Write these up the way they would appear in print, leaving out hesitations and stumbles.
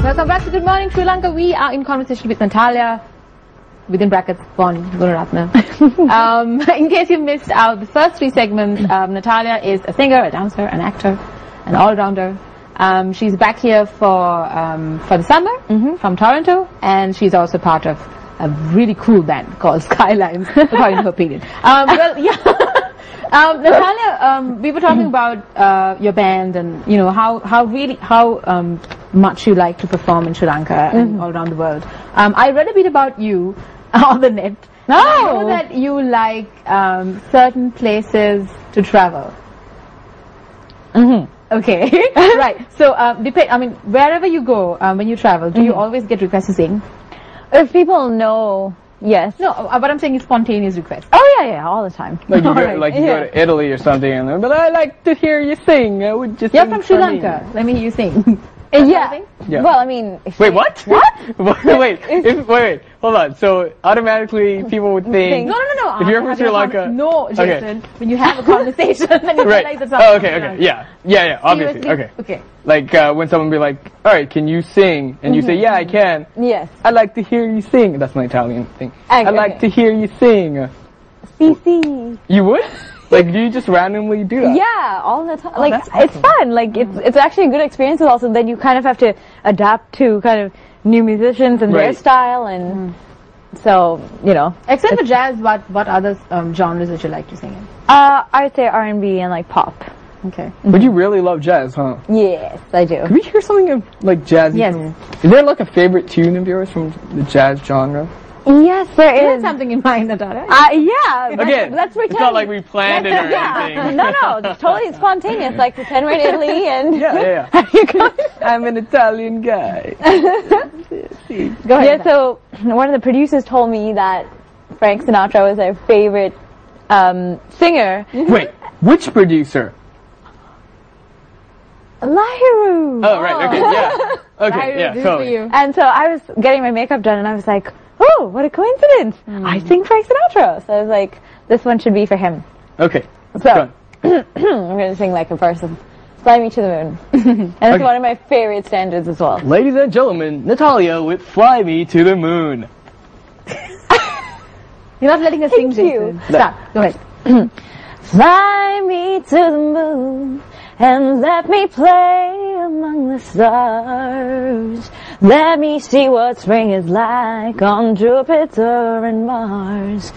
Welcome back to Good Morning Sri Lanka. We are in conversation with Natalya, within brackets, born Gunaratne. In case you missed out the first three segments, Natalya is a singer, a dancer, an actor, an all-rounder. She's back here for the summer from Toronto, and she's also part of a really cool band called Skylines, according to her opinion. Natalya, we were talking about your band and how much you like to perform in Sri Lanka and all around the world. I read a bit about you on the net. No. I know that you like certain places to travel. Okay. Right. So, wherever you go, when you travel, do you always get requests to sing? If people know, yes. No, what I'm saying is spontaneous requests. Oh yeah, all the time. Like you go to Italy or something, and they're, but I like to hear you sing. I would just. You're from Sri Lanka. Let me hear you sing. Yeah. Well, I mean. Wait, what? What? wait. Hold on. So automatically people would think. No. If you're from Sri Lanka. No, Jason. Okay. When you have a conversation, then you realize it's not. Oh, okay. Yeah. Obviously. Seriously? Okay. Like when someone be like, "All right, can you sing?" and you say, "Yeah, I can." Yes. I like to hear you sing. That's my Italian thing. I like to hear you sing. CC. You would? Like, do you just randomly do that? Yeah, all the time. Like, it's fun. Like, it's actually a good experience. Also, then you kind of have to adapt to kind of new musicians and their style, and so Except for jazz, what other genres would you like to sing in? I'd say R&B and like pop. Okay. But you really love jazz, huh? Yes, I do. Can we hear something of like jazz? Yes. Is there like a favorite tune of yours from the jazz genre? Yes, there is. You had something in mind, Natalya. Yeah. Again, let's pretend. It's not like we planned it or anything. No, it's totally spontaneous. Like pretend we're in Italy and. Yeah. I'm an Italian guy. Go ahead. Yeah. So one of the producers told me that Frank Sinatra was their favorite singer. Wait, which producer? Lahiru. Oh, right. Okay. Yeah. Okay. Yeah. Totally. And so I was getting my makeup done, and I was like, "Oh, what a coincidence! I sing Frank Sinatra." So I was like, "This one should be for him." Okay. So I'm going to sing like a person. Fly Me to the Moon. And it's one of my favorite standards as well. Ladies and gentlemen, Natalya with Fly Me to the Moon. You're not letting us sing, Jason. Stop. Go ahead. Fly me to the moon and let me play among the stars. Let me see what spring is like on Jupiter and Mars.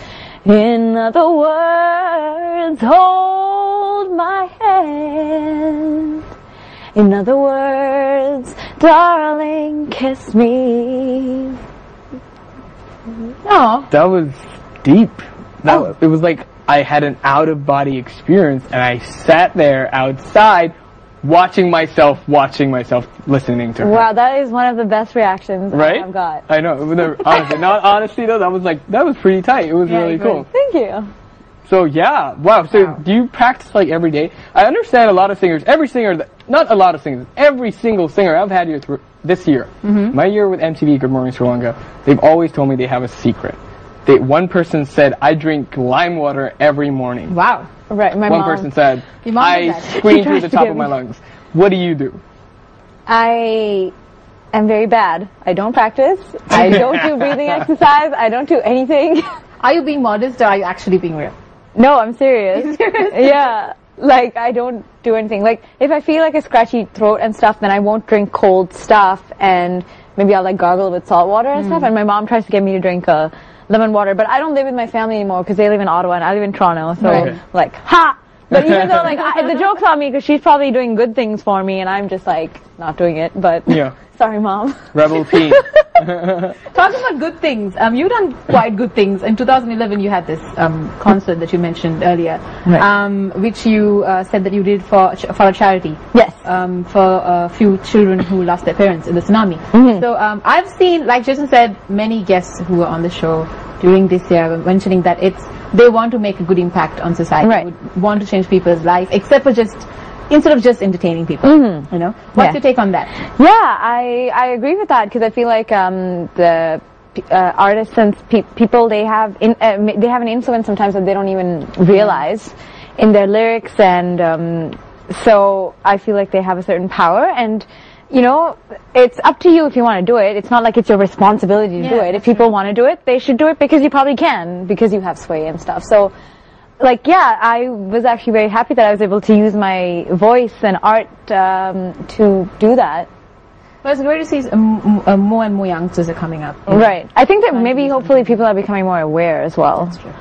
In other words, hold my hand. In other words, darling, kiss me. Oh, that was deep. It was like I had an out-of-body experience, and I sat there outside watching myself, listening to her. Wow, that is one of the best reactions I've got. I know. Honestly though, that was pretty tight. It was really cool. Thank you. So yeah, wow. So do you practice like every day? I understand a lot of singers, not a lot of singers, every single singer I've had here this year, my year with MTV Good Morning Sri Lanka, they've always told me they have a secret. One person said, I drink lime water every morning. Wow. Right, my mom. One person said, I scream through the top of my lungs. What do you do? I am very bad. I don't practice. I don't do breathing exercise. I don't do anything. Are you being modest or are you actually being real? No, I'm serious. Yeah. Like, I don't do anything. Like, if I feel like a scratchy throat and stuff, then I won't drink cold stuff, and maybe I'll, like, gargle with salt water and stuff, and my mom tries to get me to drink lemon water, but I don't live with my family anymore because they live in Ottawa and I live in Toronto, so, like, ha! But even though, like, the joke's on me because she's probably doing good things for me, and I'm just, like, not doing it, but... Yeah. Sorry, Mom. Rebel teen. Talking about good things, you've done quite good things. In 2011, you had this concert that you mentioned earlier, which you said that you did for a charity. Yes. For a few children who lost their parents in the tsunami. So I've seen, like Jason said, many guests who were on the show during this year mentioning that they want to make a good impact on society. Right. Would want to change people's life, instead of just entertaining people. You know, what's your take on that? Yeah, I agree with that because I feel like the artists and people they have an influence sometimes that they don't even realize in their lyrics, and so I feel like they have a certain power, and you know, it's up to you if you want to do it. It's not like it's your responsibility to do it. If people want to do it, they should do it because you probably can, because you have sway and stuff. So, like, yeah, I was actually very happy that I was able to use my voice and art to do that. Well, it's great to see more and more youngsters are coming up. Right. I think that maybe, hopefully, people are becoming more aware as well. That's true.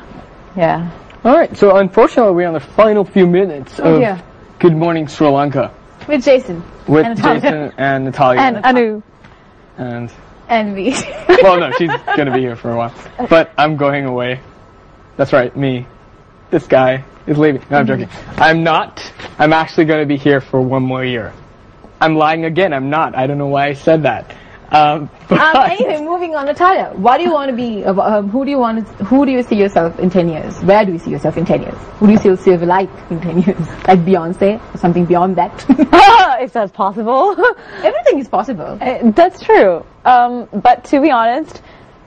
Yeah. All right. So unfortunately, we're on the final few minutes of Good Morning Sri Lanka With Jason. with Jason and Natalya And Anu. And me. well, no, she's gonna be here for a while, but I'm going away. That's right, me. This guy is leaving. No, I'm joking. I'm not. I'm actually gonna be here for 1 more year. I'm lying again. I'm not. I don't know why I said that. But Anyway, moving on, Natalya. What do you want to be? Who do you see yourself in 10 years? Where do you see yourself in 10 years? Who do you see yourself like in 10 years? Like Beyonce or something beyond that? If that's possible. Everything is possible. That's true. But to be honest,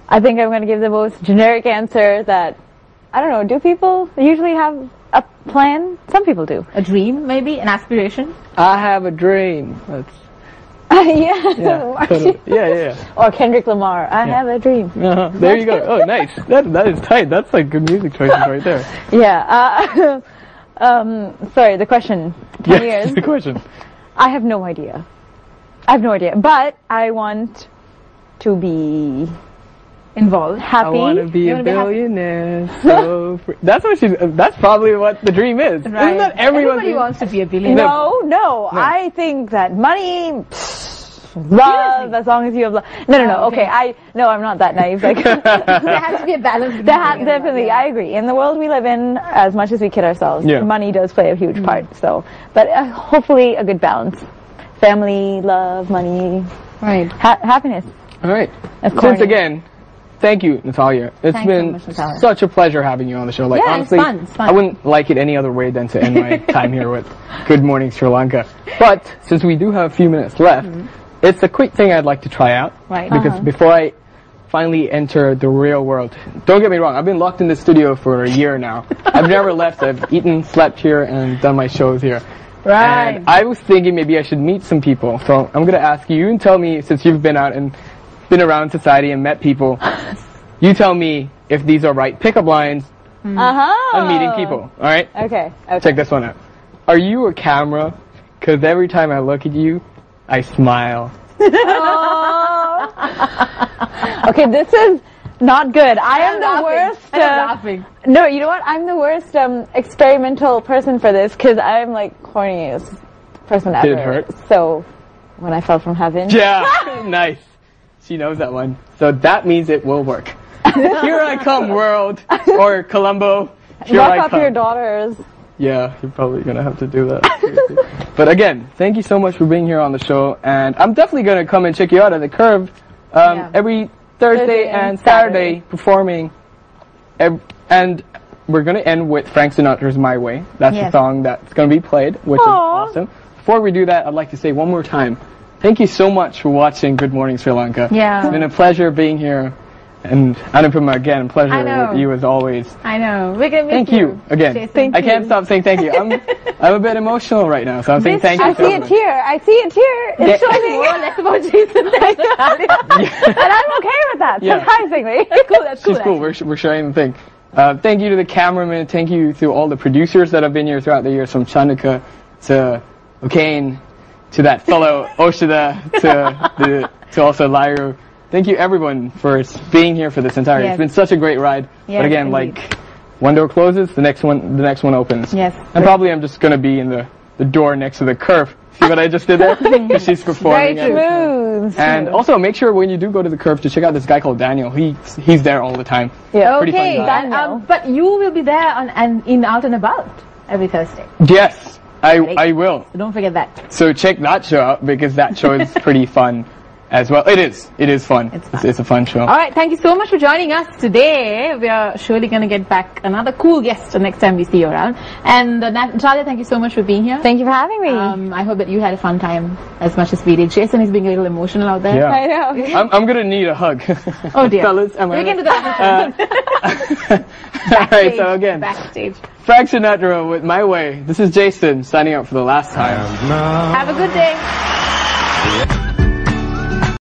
I think I'm going to give the most generic answer that, I don't know, do people usually have a plan? Some people do. A dream, maybe? An aspiration? I have a dream. That's yeah. totally. Yeah. Or Kendrick Lamar, I have a dream. There you go. Oh, nice. That is tight. That's like good music choices right there. Yeah. Sorry, the question. 10 years. The question. I have no idea. But I want to be Involved. happy. I want to be a billionaire. So that's what that's probably what the dream is. Right. Isn't that Everybody wants to be a billionaire. No. I think that money, love, as long as you have love. No. Okay. I'm not that naive. Like, There has to be a balance. definitely, I agree. In the world we live in, as much as we kid ourselves, money does play a huge part. So, but hopefully a good balance. Family, love, money, Right. happiness. All right. That's Since corny. again, thank you, Natalya. It's Thanks been so much, Natalya. such a pleasure having you on the show. Like, Yeah, honestly, it's fun. I wouldn't like it any other way than to end my time here with Good Morning Sri Lanka. But since we do have a few minutes left, it's a quick thing I'd like to try out. Right. Because before I finally enter the real world, don't get me wrong, I've been locked in this studio for a year now. I've never left. I've eaten, slept here, and done my shows here. Right. And I was thinking maybe I should meet some people. So I'm going to ask you and tell me, since you've been out and been around society and met people, you tell me if these are right pickup lines on meeting people. All right? Okay. Check this one out. Are you a camera? Because every time I look at you, I smile. Okay, this is not good. I am the worst. I'm laughing. No, you know what? I'm the worst experimental person for this because I'm like corniest person ever. Did it hurt? So when I fell from heaven. Yeah, nice. She knows that one. So that means it will work. Here I come, world. Or Colombo. Here Rock I up come. your daughters. Yeah, you're probably going to have to do that. Seriously. But again, thank you so much for being here on the show. And I'm definitely going to come and check you out at the Curve every Thursday and Saturday performing. And we're going to end with Frank Sinatra's My Way. That's the song that's going to be played, which is awesome. Before we do that, I'd like to say one more time, thank you so much for watching Good Morning Sri Lanka. Yeah. It's been a pleasure being here. And Anupama, again, pleasure with you as always. I know. We're going to miss Thank you again. Jason. I can't stop saying thank you. I'm a bit emotional right now, so I'm saying thank you. I see a tear. It's showing. More or less about Jason than Natalya. And I'm okay with that, surprisingly. That's cool. That's cool. She's cool. We're sharing the thing. Thank you to the cameraman. Thank you to all the producers that have been here throughout the years, from Chandika to O'Kane to that fellow Oshida to also Lyru. Thank you everyone for being here for this entire. It's been such a great ride. But again, indeed. like one door closes, the next one opens. Yes. And probably I'm just gonna be in the door next to the Curve. See what I just did there? Because she's performing. Very smooth. And also make sure when you do go to the Curve to check out this guy called Daniel. He's there all the time. Yeah. Pretty funny guy. But you will be there in Out and About every Thursday. Yes, I will. So don't forget that. So check that show out because that show is pretty fun as well. It is fun. It's a fun show. All right, thank you so much for joining us today. We are surely going to get back another cool guest the next time we see you around. And Natalya, thank you so much for being here. Thank you for having me. I hope that you had a fun time as much as we did. Jason is being a little emotional out there. Yeah. I know. I'm gonna need a hug. Oh dear. Fellas, am I We can do right? that. All right, so again, Backstage. Frank Sinatra with My Way. This is Jason signing out for the last time. Have a good day.